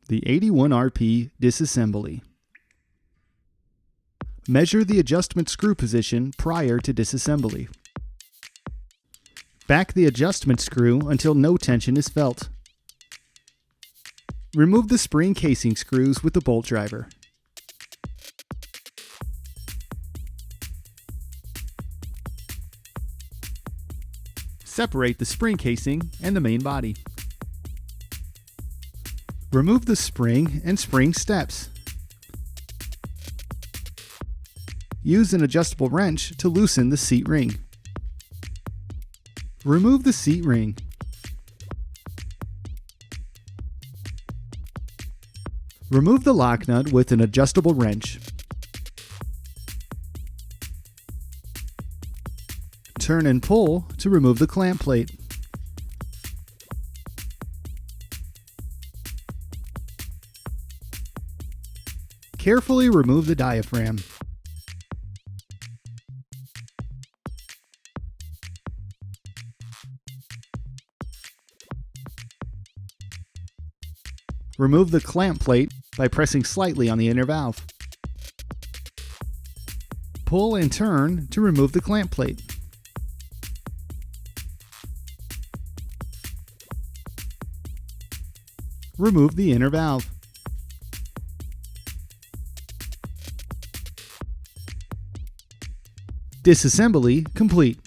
The 81 RP Disassembly. Measure the adjustment screw position prior to disassembly. Back the adjustment screw until no tension is felt. Remove the spring casing screws with the bolt driver. Separate the spring casing and the main body. Remove the spring and spring steps. Use an adjustable wrench to loosen the seat ring. Remove the seat ring. Remove the lock nut with an adjustable wrench. Turn and pull to remove the clamp plate. Carefully remove the diaphragm. Remove the clamp plate by pressing slightly on the inner valve. Pull and turn to remove the clamp plate. Remove the inner valve. Disassembly complete.